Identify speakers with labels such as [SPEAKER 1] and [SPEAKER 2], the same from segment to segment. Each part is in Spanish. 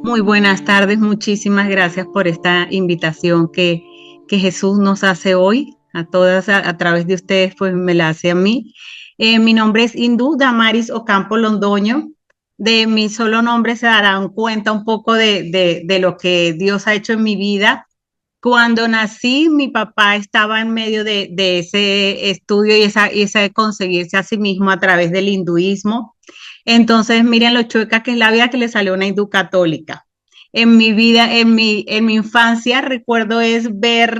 [SPEAKER 1] Muy buenas tardes, muchísimas gracias por esta invitación que Jesús nos hace hoy, a todas a través de ustedes, pues me la hace a mí. Mi nombre es Hindú Damaris Ocampo Londoño. De mi solo nombre se darán cuenta un poco de lo que Dios ha hecho en mi vida. Cuando nací, mi papá estaba en medio de ese estudio y esa de conseguirse a sí mismo a través del hinduismo. Entonces, miren lo chueca que es la vida, que le salió una hindú católica. En mi vida, en mi infancia, recuerdo es ver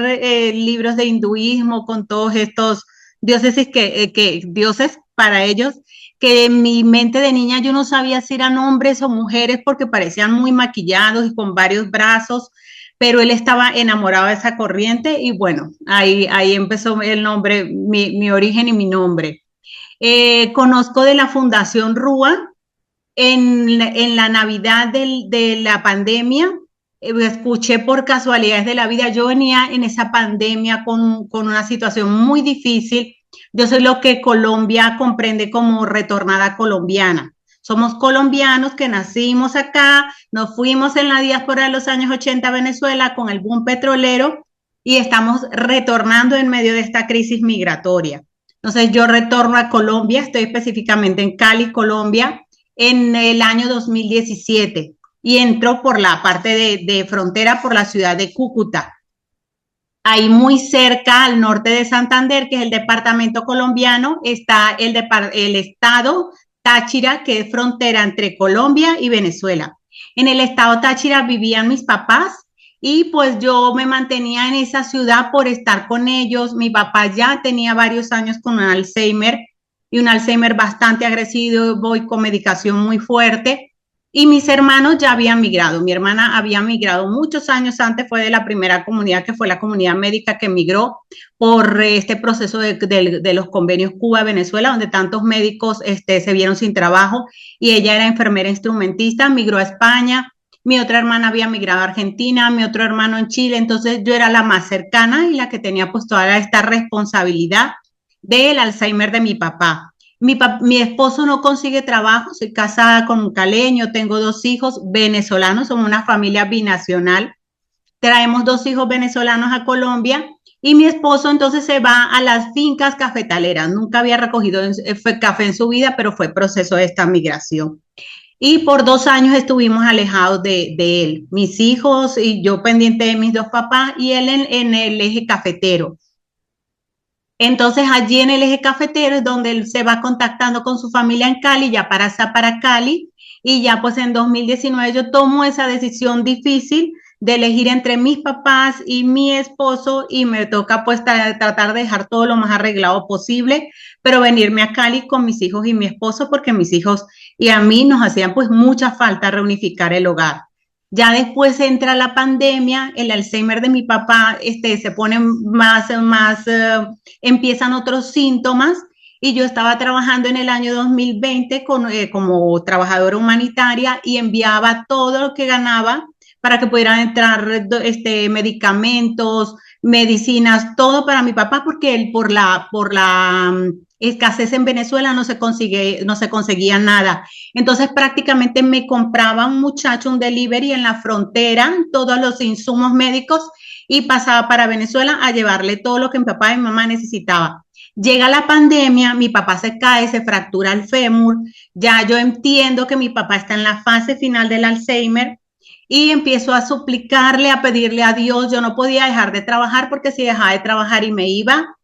[SPEAKER 1] libros de hinduismo con todos estos dioses que dioses para ellos, que en mi mente de niña yo no sabía si eran hombres o mujeres porque parecían muy maquillados y con varios brazos, pero él estaba enamorado de esa corriente y bueno, ahí empezó el nombre, mi origen y mi nombre. Conozco de la Fundación Rúa en la Navidad de la pandemia. Escuché por casualidades de la vida, yo venía en esa pandemia con una situación muy difícil. Yo soy lo que Colombia comprende como retornada colombiana. Somos colombianos que nacimos acá, nos fuimos en la diáspora de los años 80 a Venezuela con el boom petrolero y estamos retornando en medio de esta crisis migratoria. Entonces yo retorno a Colombia, estoy específicamente en Cali, Colombia, en el año 2017 y entró por la parte de frontera por la ciudad de Cúcuta. Ahí muy cerca al norte de Santander, que es el departamento colombiano, está el estado Táchira, que es frontera entre Colombia y Venezuela. En el estado Táchira vivían mis papás y pues yo me mantenía en esa ciudad por estar con ellos. Mi papá ya tenía varios años con un Alzheimer y un Alzheimer bastante agresivo, voy con medicación muy fuerte. Y mis hermanos ya habían migrado. Mi hermana había migrado muchos años antes, fue de la primera comunidad, que fue la comunidad médica que migró por este proceso de los convenios Cuba-Venezuela, donde tantos médicos se vieron sin trabajo, y ella era enfermera instrumentista, migró a España. Mi otra hermana había migrado a Argentina, mi otro hermano en Chile. Entonces yo era la más cercana y la que tenía pues toda esta responsabilidad del Alzheimer de mi papá. Mi esposo no consigue trabajo, soy casada con un caleño, tengo dos hijos venezolanos, somos una familia binacional. Traemos dos hijos venezolanos a Colombia y mi esposo entonces se va a las fincas cafetaleras. Nunca había recogido café en su vida, pero fue proceso de esta migración. Y por 2 años estuvimos alejados de él, mis hijos y yo pendiente de mis dos papás y él en el eje cafetero. Entonces allí en el eje cafetero es donde él se va contactando con su familia en Cali, ya para Cali, y ya pues en 2019 yo tomo esa decisión difícil de elegir entre mis papás y mi esposo y me toca pues tratar de dejar todo lo más arreglado posible, pero venirme a Cali con mis hijos y mi esposo porque mis hijos y a mí nos hacían pues mucha falta reunificar el hogar. Ya después entra la pandemia, el Alzheimer de mi papá se pone empiezan otros síntomas y yo estaba trabajando en el año 2020 como trabajadora humanitaria y enviaba todo lo que ganaba para que pudieran entrar medicamentos, medicinas, todo para mi papá, porque él por la escasez en Venezuela no se conseguía nada. Entonces prácticamente me compraba un muchacho un delivery en la frontera, todos los insumos médicos y pasaba para Venezuela a llevarle todo lo que mi papá y mi mamá necesitaba. Llega la pandemia, mi papá se cae, se fractura el fémur, ya yo entiendo que mi papá está en la fase final del Alzheimer y empiezo a suplicarle, a pedirle a Dios. Yo no podía dejar de trabajar porque si dejaba de trabajar y me iba,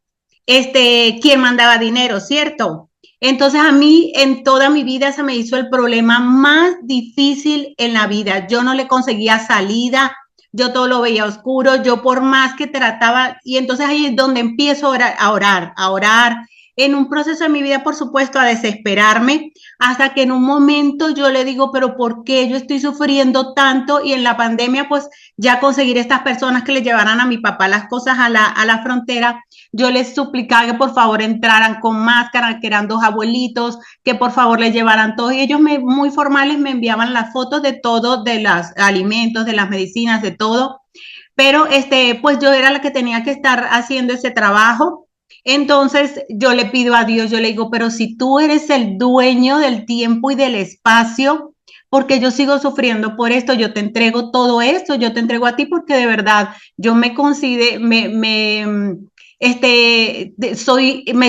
[SPEAKER 1] ¿quién mandaba dinero, cierto? Entonces a mí en toda mi vida se me hizo el problema más difícil en la vida. Yo no le conseguía salida, yo todo lo veía oscuro, yo por más que trataba, y entonces ahí es donde empiezo a orar, en un proceso de mi vida, por supuesto, a desesperarme, hasta que en un momento yo le digo, pero ¿por qué yo estoy sufriendo tanto? Y en la pandemia, pues ya conseguir estas personas que le llevaran a mi papá las cosas a la frontera, yo les suplicaba que por favor entraran con máscara, que eran dos abuelitos, que por favor les llevaran todo. Y ellos muy formales me enviaban las fotos de todo, de los alimentos, de las medicinas, de todo. Pero pues yo era la que tenía que estar haciendo ese trabajo. Entonces yo le pido a Dios, yo le digo, pero si tú eres el dueño del tiempo y del espacio, porque yo sigo sufriendo por esto, yo te entrego todo esto, yo te entrego a ti porque de verdad yo me considero, me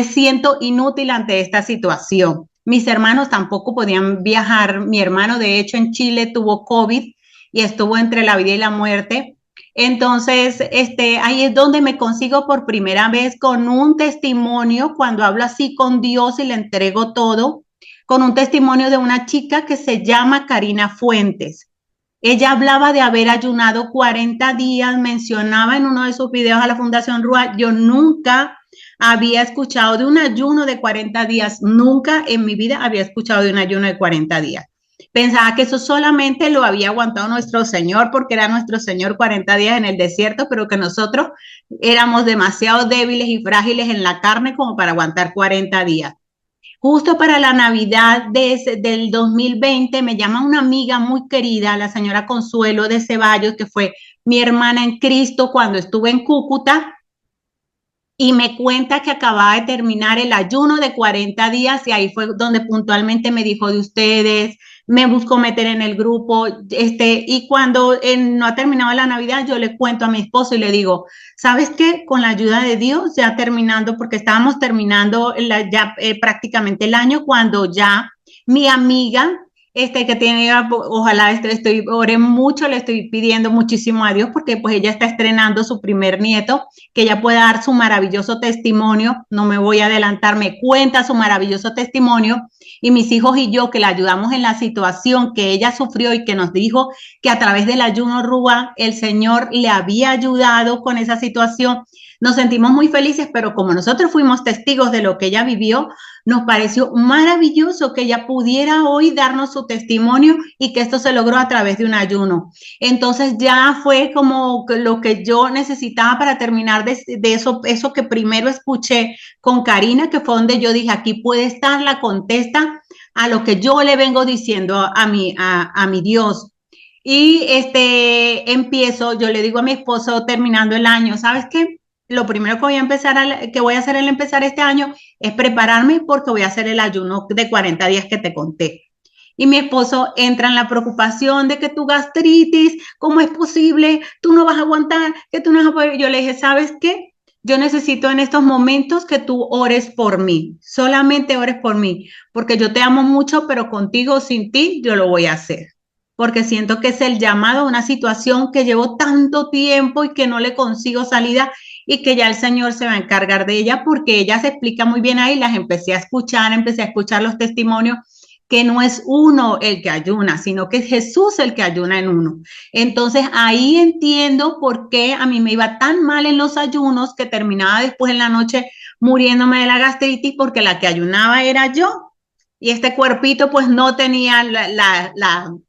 [SPEAKER 1] siento inútil ante esta situación. Mis hermanos tampoco podían viajar. Mi hermano, de hecho, en Chile tuvo COVID y estuvo entre la vida y la muerte. Entonces, ahí es donde me consigo por primera vez con un testimonio, cuando hablo así con Dios y le entrego todo, con un testimonio de una chica que se llama Karina Fuentes. Ella hablaba de haber ayunado 40 días, mencionaba en uno de sus videos a la Fundación Rúa. Yo nunca había escuchado de un ayuno de 40 días, nunca en mi vida había escuchado de un ayuno de 40 días. Pensaba que eso solamente lo había aguantado nuestro Señor, porque era nuestro Señor 40 días en el desierto, pero que nosotros éramos demasiado débiles y frágiles en la carne como para aguantar 40 días. Justo para la Navidad del 2020 me llama una amiga muy querida, la señora Consuelo de Ceballos, que fue mi hermana en Cristo cuando estuve en Cúcuta, y me cuenta que acababa de terminar el ayuno de 40 días y ahí fue donde puntualmente me dijo de ustedes, me buscó meter en el grupo, y cuando no ha terminado la Navidad, yo le cuento a mi esposo y le digo, ¿sabes qué? Con la ayuda de Dios, ya terminando, porque estábamos terminando ya prácticamente el año, cuando ya mi amiga que tiene, ojalá ore mucho, le estoy pidiendo muchísimo a Dios porque pues ella está estrenando su primer nieto, que ella pueda dar su maravilloso testimonio, no me voy a adelantar, me cuenta su maravilloso testimonio, y mis hijos y yo que la ayudamos en la situación que ella sufrió y que nos dijo que a través del ayuno Rúa el Señor le había ayudado con esa situación, nos sentimos muy felices, pero como nosotros fuimos testigos de lo que ella vivió, nos pareció maravilloso que ella pudiera hoy darnos su testimonio y que esto se logró a través de un ayuno. Entonces ya fue como lo que yo necesitaba para terminar de eso que primero escuché con Karina, que fue donde yo dije, aquí puede estar la contesta a lo que yo le vengo diciendo a mi Dios. Y empiezo, yo le digo a mi esposo terminando el año, ¿sabes qué? Lo primero que voy a hacer al empezar este año es prepararme porque voy a hacer el ayuno de 40 días que te conté. Y mi esposo entra en la preocupación de que tu gastritis, ¿cómo es posible? Tú no vas a aguantar, que tú no vas a poder. Yo le dije, ¿sabes qué? Yo necesito en estos momentos que tú ores por mí, solamente ores por mí, porque yo te amo mucho, pero contigo o sin ti, yo lo voy a hacer. Porque siento que es el llamado a una situación que llevo tanto tiempo y que no le consigo salida y que ya el Señor se va a encargar de ella porque ella se explica muy bien ahí, las empecé a escuchar los testimonios que no es uno el que ayuna, sino que es Jesús el que ayuna en uno. Entonces ahí entiendo por qué a mí me iba tan mal en los ayunos que terminaba después en la noche muriéndome de la gastritis porque la que ayunaba era yo. Y este cuerpito pues no tenía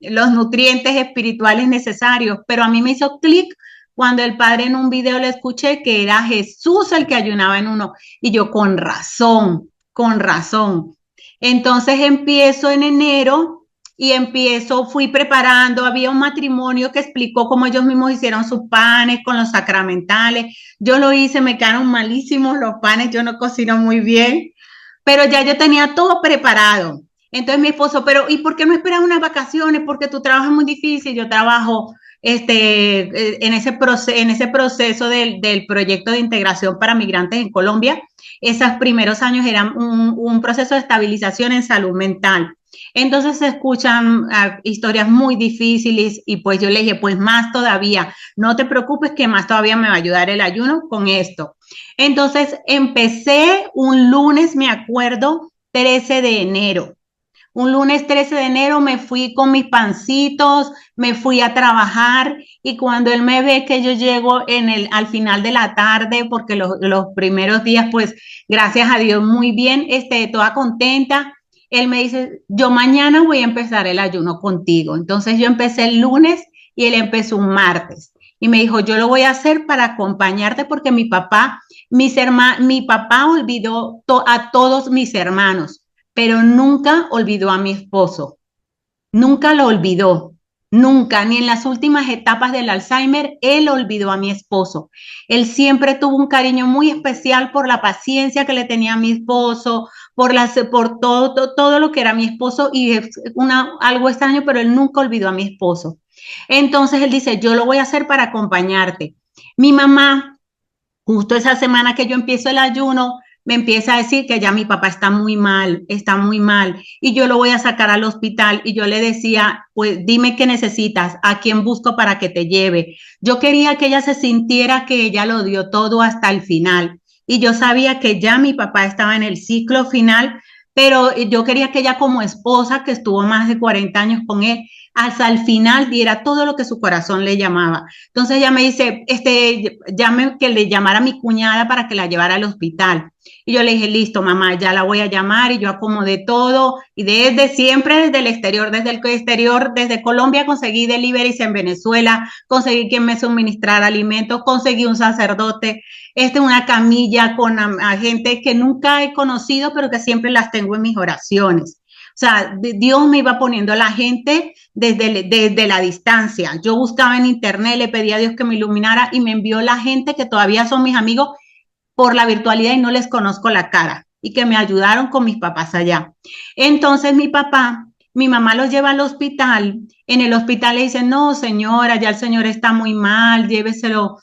[SPEAKER 1] los nutrientes espirituales necesarios, pero a mí me hizo clic cuando el padre en un video le escuché que era Jesús el que ayunaba en uno. Y yo, con razón, con razón. Entonces empiezo en enero y fui preparando, había un matrimonio que explicó cómo ellos mismos hicieron sus panes con los sacramentales. Yo lo hice, me quedaron malísimos los panes, yo no cocino muy bien, pero ya yo tenía todo preparado. Entonces mi esposo, pero ¿y por qué no esperas unas vacaciones? Porque tu trabajo es muy difícil, yo trabajo en ese proceso del proyecto de integración para migrantes en Colombia. Esos primeros años eran un proceso de estabilización en salud mental. Entonces se escuchan historias muy difíciles y pues yo le dije, pues más todavía, no te preocupes que más todavía me va a ayudar el ayuno con esto. Entonces empecé un lunes, me acuerdo, 13 de enero. Un lunes 13 de enero me fui con mis pancitos, me fui a trabajar y cuando él me ve que yo llego al final de la tarde, porque los primeros días, pues gracias a Dios, muy bien, toda contenta, él me dice, yo mañana voy a empezar el ayuno contigo. Entonces yo empecé el lunes y él empezó un martes. Y me dijo, yo lo voy a hacer para acompañarte porque mi papá olvidó a todos mis hermanos, pero nunca olvidó a mi esposo, nunca lo olvidó. Nunca, ni en las últimas etapas del Alzheimer, él olvidó a mi esposo. Él siempre tuvo un cariño muy especial por la paciencia que le tenía a mi esposo, por todo lo que era mi esposo, y es algo extraño, pero él nunca olvidó a mi esposo. Entonces él dice, yo lo voy a hacer para acompañarte. Mi mamá, justo esa semana que yo empiezo el ayuno, me empieza a decir que ya mi papá está muy mal, está muy mal, y yo lo voy a sacar al hospital. Y yo le decía, pues dime qué necesitas, a quién busco para que te lleve. Yo quería que ella se sintiera que ella lo dio todo hasta el final. Y yo sabía que ya mi papá estaba en el ciclo final, pero yo quería que ella como esposa, que estuvo más de 40 años con él, hasta el final diera todo lo que su corazón le llamaba. Entonces ella me dice, llame que le llamara a mi cuñada para que la llevara al hospital. Y yo le dije, listo, mamá, ya la voy a llamar. Y yo acomodé todo. Y siempre desde el exterior, desde Colombia conseguí deliveries en Venezuela, conseguí quien me suministrara alimentos, conseguí un sacerdote, una camilla con a gente que nunca he conocido, pero que siempre las tengo en mis oraciones. O sea, Dios me iba poniendo a la gente desde la distancia. Yo buscaba en internet, le pedía a Dios que me iluminara y me envió la gente que todavía son mis amigos por la virtualidad y no les conozco la cara y que me ayudaron con mis papás allá. Entonces mi mamá los lleva al hospital. En el hospital le dicen, no, señora, ya el señor está muy mal, lléveselo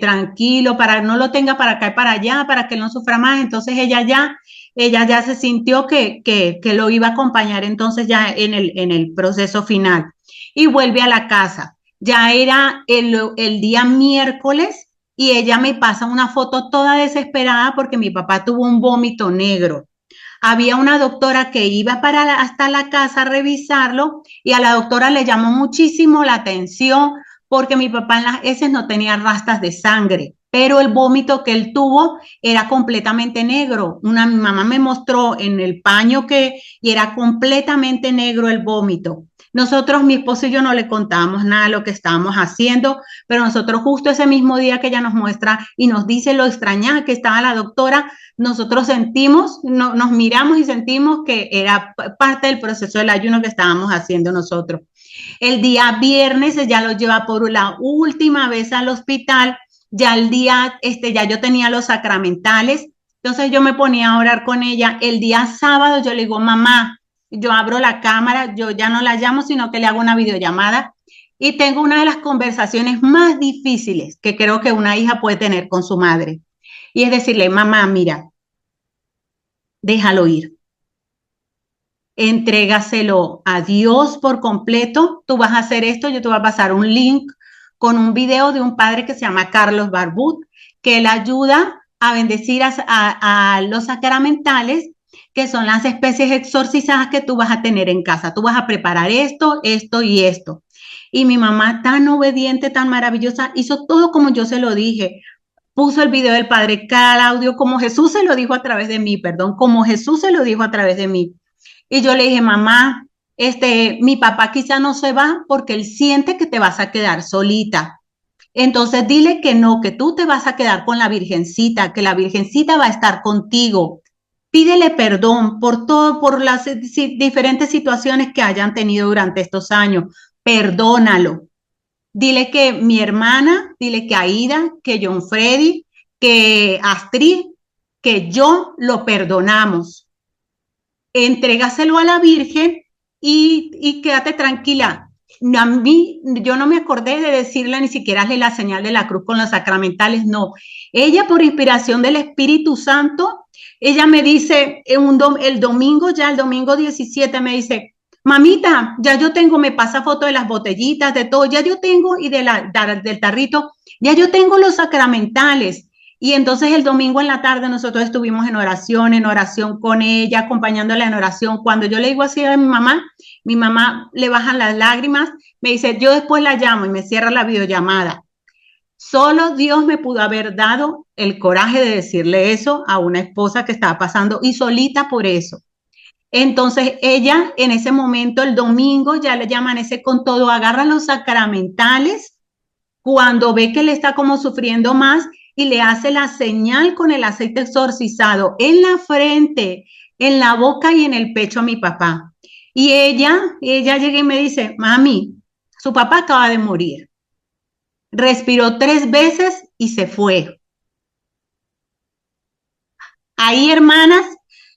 [SPEAKER 1] tranquilo, no lo tenga para acá y para allá, para que él no sufra más. Entonces ella ya se sintió que lo iba a acompañar entonces ya en el proceso final. Y vuelve a la casa. Ya era el día miércoles y ella me pasa una foto toda desesperada porque mi papá tuvo un vómito negro. Había una doctora que iba hasta la casa a revisarlo y a la doctora le llamó muchísimo la atención porque mi papá en las heces no tenía rastas de sangre, pero el vómito que él tuvo era completamente negro. Mi mamá me mostró en el paño y era completamente negro el vómito. Nosotros, mi esposo y yo, no le contábamos nada de lo que estábamos haciendo, pero nosotros justo ese mismo día que ella nos muestra y nos dice lo extrañada que estaba la doctora, nosotros nos miramos y sentimos que era parte del proceso del ayuno que estábamos haciendo nosotros. El día viernes ella lo lleva por la última vez al hospital, ya ya yo tenía los sacramentales, entonces yo me ponía a orar con ella. El día sábado yo le digo, mamá, yo abro la cámara, yo ya no la llamo, sino que le hago una videollamada y tengo una de las conversaciones más difíciles que creo que una hija puede tener con su madre. Y es decirle, mamá, mira, déjalo ir. Entrégaselo a Dios por completo. Tú vas a hacer esto, yo te voy a pasar un link con un video de un padre que se llama Carlos Barbut, que él ayuda a bendecir a los sacramentales, que son las especies exorcizadas que tú vas a tener en casa. Tú vas a preparar esto, esto y esto. Y mi mamá, tan obediente, tan maravillosa, hizo todo como yo se lo dije. Puso el video del padre Claudio, como Jesús se lo dijo a través de mí, perdón, como Jesús se lo dijo a través de mí. Y yo le dije, mamá, mi papá quizá no se va porque él siente que te vas a quedar solita. Entonces dile que no, que tú te vas a quedar con la Virgencita, que la Virgencita va a estar contigo. Pídele perdón por todo, por las diferentes situaciones que hayan tenido durante estos años. Perdónalo. Dile que mi hermana, dile que Aida, que John Freddy, que Astrid, que yo lo perdonamos. Entrégaselo a la Virgen y quédate tranquila. A mí, yo no me acordé de decirle ni siquiera la señal de la cruz con los sacramentales, no. Ella, por inspiración del Espíritu Santo, ella me dice, el domingo 17, me dice, mamita, ya yo tengo, me pasa foto de las botellitas, de todo, ya yo tengo, y del tarrito, ya yo tengo los sacramentales. Y entonces el domingo en la tarde nosotros estuvimos en oración con ella, acompañándola en oración. Cuando yo le digo así a mi mamá le bajan las lágrimas, me dice, yo después la llamo y me cierra la videollamada. Solo Dios me pudo haber dado el coraje de decirle eso a una esposa que estaba pasando y solita por eso. Entonces ella en ese momento, el domingo, ya le amanece con todo, agarra los sacramentales, cuando ve que le está como sufriendo más y le hace la señal con el aceite exorcizado en la frente, en la boca y en el pecho a mi papá. Y ella llega y me dice, mami, Su papá acaba de morir. Respiró 3 veces y se fue. Ahí, hermanas,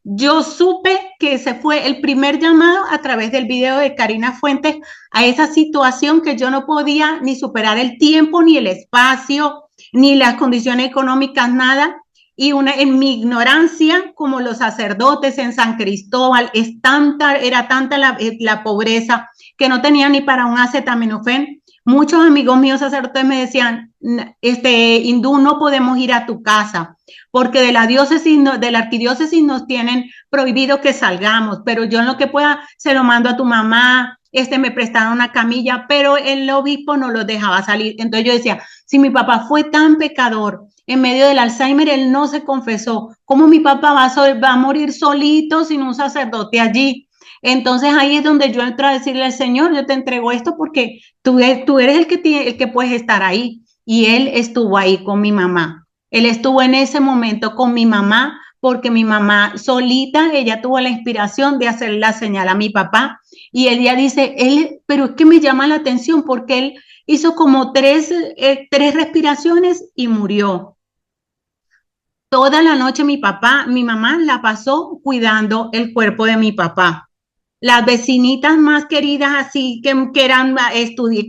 [SPEAKER 1] yo supe que ese fue el primer llamado a través del video de Karina Fuentes a esa situación que yo no podía ni superar el tiempo, ni el espacio, ni las condiciones económicas, nada. Y en mi ignorancia, como los sacerdotes en San Cristóbal, era tanta la pobreza que no tenía ni para un acetaminofén. Muchos amigos míos sacerdotes me decían, Hindú, no podemos ir a tu casa porque de la diócesis, de la arquidiócesis nos tienen prohibido que salgamos, pero yo en lo que pueda se lo mando a tu mamá, me prestaron una camilla, pero el obispo no los dejaba salir. Entonces yo decía, si mi papá fue tan pecador, en medio del Alzheimer, él no se confesó, ¿cómo mi papá va a morir solito sin un sacerdote allí? Entonces ahí es donde yo entro a decirle al Señor, yo te entrego esto porque tú eres el que puedes estar ahí. Y él estuvo ahí con mi mamá. Él estuvo en ese momento con mi mamá porque mi mamá solita, ella tuvo la inspiración de hacer la señal a mi papá y ella dice, pero es que me llama la atención porque él hizo como tres respiraciones y murió. Toda la noche mi mamá la pasó cuidando el cuerpo de mi papá. Las vecinitas más queridas, así que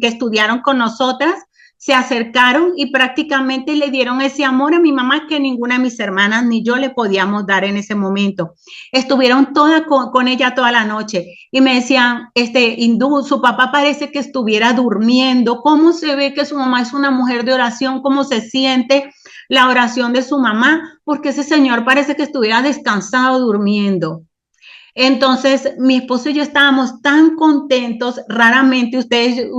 [SPEAKER 1] estudiaron con nosotras, se acercaron y prácticamente le dieron ese amor a mi mamá que ninguna de mis hermanas ni yo le podíamos dar en ese momento. Estuvieron todas con ella toda la noche y me decían, Hindú, su papá parece que estuviera durmiendo. ¿Cómo se ve que su mamá es una mujer de oración? ¿Cómo se siente la oración de su mamá? Porque ese señor parece que estuviera descansado durmiendo. Entonces, mi esposo y yo estábamos tan contentos, raramente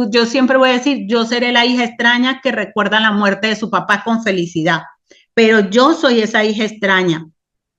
[SPEAKER 1] yo siempre voy a decir, yo seré la hija extraña que recuerda la muerte de su papá con felicidad, pero yo soy esa hija extraña.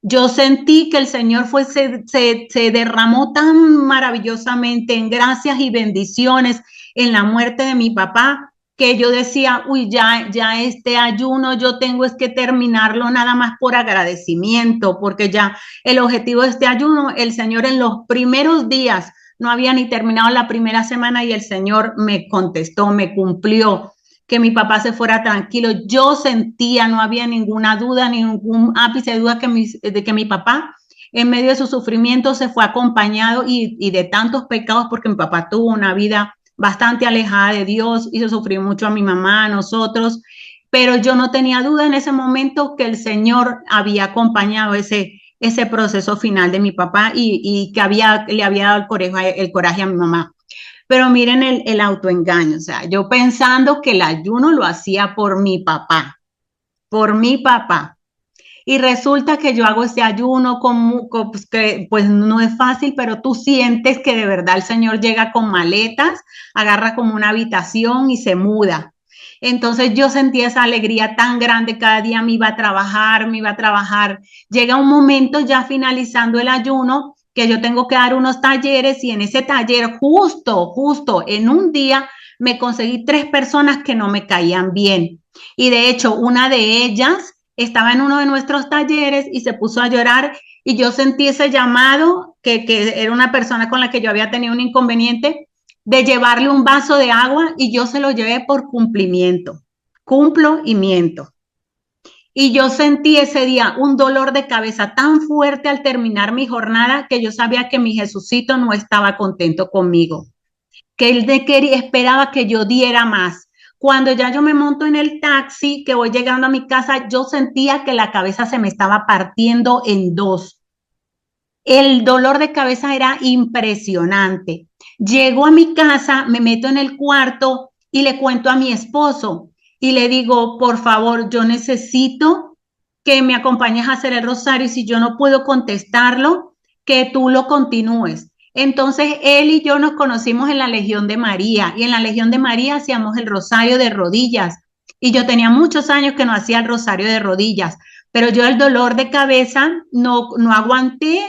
[SPEAKER 1] Yo sentí que el Señor se derramó tan maravillosamente en gracias y bendiciones en la muerte de mi papá, que yo decía, uy, ya este ayuno yo tengo es que terminarlo nada más por agradecimiento, porque ya el objetivo de este ayuno, el Señor en los primeros días, no había ni terminado la primera semana y el Señor me contestó, me cumplió que mi papá se fuera tranquilo. Yo sentía, no había ninguna duda, ningún ápice de duda de que mi papá en medio de su sufrimiento se fue acompañado y de tantos pecados, porque mi papá tuvo una vida bastante alejada de Dios, hizo sufrir mucho a mi mamá, a nosotros, pero yo no tenía duda en ese momento que el Señor había acompañado ese proceso final de mi papá y que le había dado el coraje a mi mamá. Pero miren el autoengaño, o sea, yo pensando que el ayuno lo hacía por mi papá, por mi papá. Y resulta que yo hago ese ayuno pues no es fácil, pero tú sientes que de verdad el Señor llega con maletas, agarra como una habitación y se muda. Entonces yo sentí esa alegría tan grande, cada día me iba a trabajar, me iba a trabajar. Llega un momento ya finalizando el ayuno que yo tengo que dar unos talleres y en ese taller justo en un día me conseguí 3 personas que no me caían bien. Y de hecho una de ellas estaba en uno de nuestros talleres y se puso a llorar y yo sentí ese llamado que era una persona con la que yo había tenido un inconveniente de llevarle un vaso de agua y yo se lo llevé por cumplimiento, cumplo y miento. Y yo sentí ese día un dolor de cabeza tan fuerte al terminar mi jornada que yo sabía que mi Jesucito no estaba contento conmigo, que él esperaba que yo diera más. Cuando ya yo me monto en el taxi, que voy llegando a mi casa, yo sentía que la cabeza se me estaba partiendo en dos. El dolor de cabeza era impresionante. Llego a mi casa, me meto en el cuarto y le cuento a mi esposo y le digo, por favor, yo necesito que me acompañes a hacer el rosario y si yo no puedo contestarlo, que tú lo continúes. Entonces él y yo nos conocimos en la Legión de María y en la Legión de María hacíamos el rosario de rodillas y yo tenía muchos años que no hacía el rosario de rodillas, pero yo el dolor de cabeza no aguanté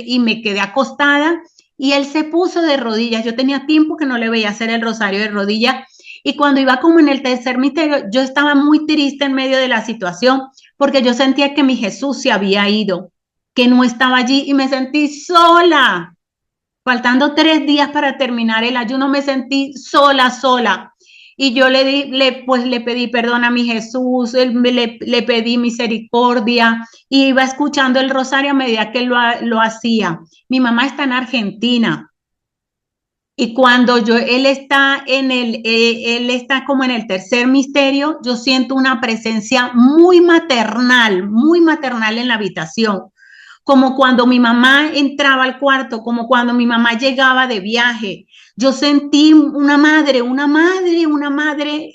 [SPEAKER 1] y me quedé acostada y él se puso de rodillas. Yo tenía tiempo que no le veía hacer el rosario de rodillas y cuando iba como en el tercer misterio, yo estaba muy triste en medio de la situación porque yo sentía que mi Jesús se había ido, que no estaba allí y me sentí sola. Faltando 3 días para terminar el ayuno, me sentí sola. Y yo le pedí perdón a mi Jesús, le pedí misericordia y iba escuchando el rosario a medida que lo hacía. Mi mamá está en Argentina. Y cuando él está como en el tercer misterio, yo siento una presencia muy maternal en la habitación, como cuando mi mamá entraba al cuarto, como cuando mi mamá llegaba de viaje. Yo sentí una madre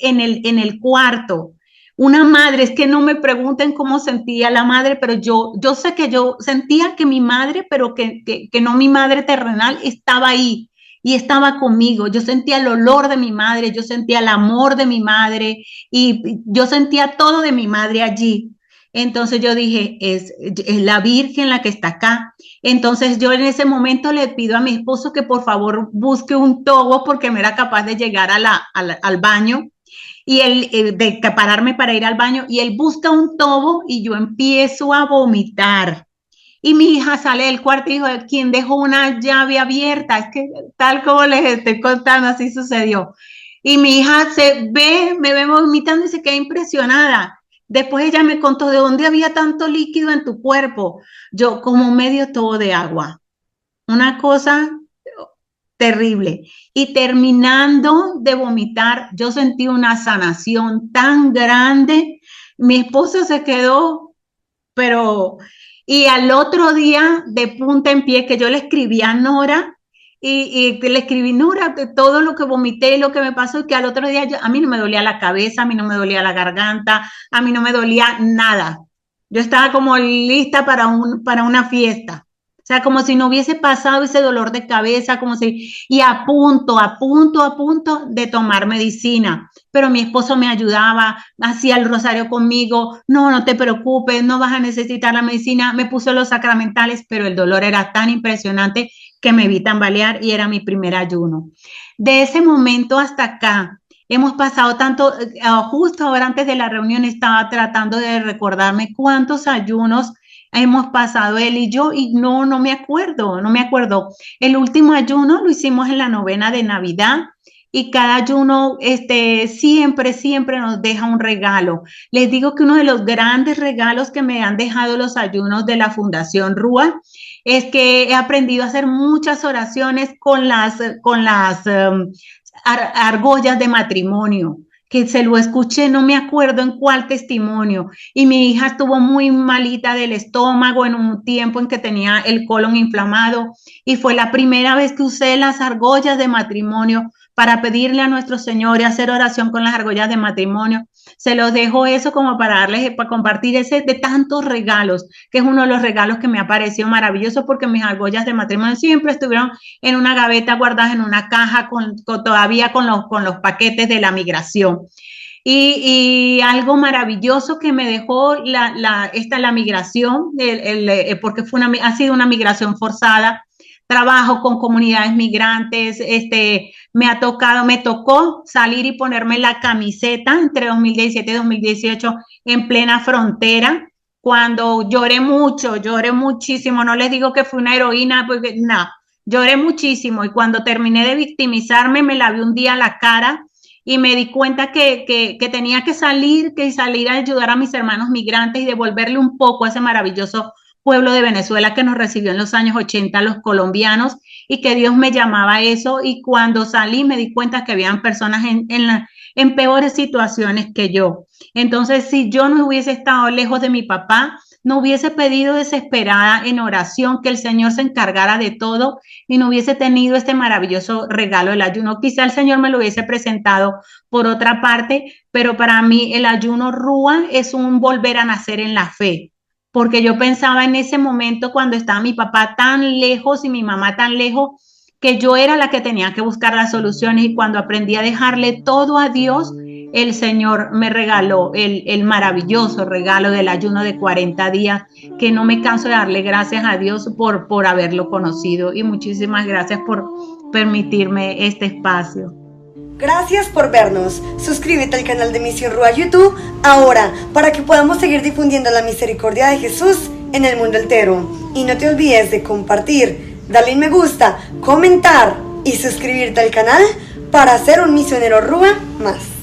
[SPEAKER 1] en el cuarto. Una madre, es que no me pregunten cómo sentía la madre, pero yo sé que yo sentía que mi madre, pero que no mi madre terrenal, estaba ahí y estaba conmigo. Yo sentía el olor de mi madre, yo sentía el amor de mi madre y yo sentía todo de mi madre allí. Entonces yo dije, es la Virgen la que está acá. Entonces yo en ese momento le pido a mi esposo que por favor busque un tobo porque me era capaz de llegar al baño y de pararme para ir al baño y él busca un tobo y yo empiezo a vomitar. Y mi hija sale del cuarto y dijo, ¿quién dejó una llave abierta? Es que tal como les estoy contando, así sucedió. Y mi hija me ve vomitando y se queda impresionada. Después ella me contó de dónde había tanto líquido en tu cuerpo. Yo como medio todo de agua. Una cosa terrible. Y terminando de vomitar, yo sentí una sanación tan grande. Mi esposo se quedó, pero y al otro día de punta en pie que yo le escribí a Nora y le escribí, Nora, todo lo que vomité, lo que me pasó, y que al otro día a mí no me dolía la cabeza, a mí no me dolía la garganta, a mí no me dolía nada. Yo estaba como lista para una fiesta. O sea, como si no hubiese pasado ese dolor de cabeza, y a punto de tomar medicina. Pero mi esposo me ayudaba, hacía el rosario conmigo, no te preocupes, no vas a necesitar la medicina, me puso los sacramentales, pero el dolor era tan impresionante que me vi tambalear y era mi primer ayuno. De ese momento hasta acá, hemos pasado tanto, justo ahora antes de la reunión estaba tratando de recordarme cuántos ayunos hemos pasado él y yo y no me acuerdo. El último ayuno lo hicimos en la novena de Navidad y cada ayuno siempre nos deja un regalo. Les digo que uno de los grandes regalos que me han dejado los ayunos de la Fundación Rúa es que he aprendido a hacer muchas oraciones con las argollas de matrimonio, que se lo escuché, no me acuerdo en cuál testimonio, y mi hija estuvo muy malita del estómago en un tiempo en que tenía el colon inflamado, y fue la primera vez que usé las argollas de matrimonio para pedirle a nuestro Señor y hacer oración con las argollas de matrimonio. Se los dejo eso como para compartir ese de tantos regalos, que es uno de los regalos que me ha parecido maravilloso, porque mis argollas de matrimonio siempre estuvieron en una gaveta guardadas en una caja todavía con los paquetes de la migración. Y algo maravilloso que me dejó la migración, porque ha sido una migración forzada. Trabajo con comunidades migrantes, me tocó salir y ponerme la camiseta entre 2017 y 2018 en plena frontera, cuando lloré muchísimo, no les digo que fui una heroína, porque no, lloré muchísimo y cuando terminé de victimizarme me lavé un día la cara y me di cuenta que tenía que salir a ayudar a mis hermanos migrantes y devolverle un poco a ese maravilloso pueblo de Venezuela que nos recibió en los años 80 los colombianos y que Dios me llamaba a eso, y cuando salí me di cuenta que habían personas en peores situaciones que yo. Entonces, si yo no hubiese estado lejos de mi papá, no hubiese pedido desesperada en oración que el Señor se encargara de todo y no hubiese tenido este maravilloso regalo del ayuno. Quizá el Señor me lo hubiese presentado por otra parte, pero para mí el ayuno Rúa es un volver a nacer en la fe, porque yo pensaba en ese momento cuando estaba mi papá tan lejos y mi mamá tan lejos, que yo era la que tenía que buscar las soluciones, y cuando aprendí a dejarle todo a Dios, el Señor me regaló el maravilloso regalo del ayuno de 40 días, que no me canso de darle gracias a Dios por haberlo conocido, y muchísimas gracias por permitirme este espacio.
[SPEAKER 2] Gracias por vernos. Suscríbete al canal de Misión Rúa YouTube ahora para que podamos seguir difundiendo la misericordia de Jesús en el mundo entero. Y no te olvides de compartir, darle un me gusta, comentar y suscribirte al canal para ser un misionero Rúa más.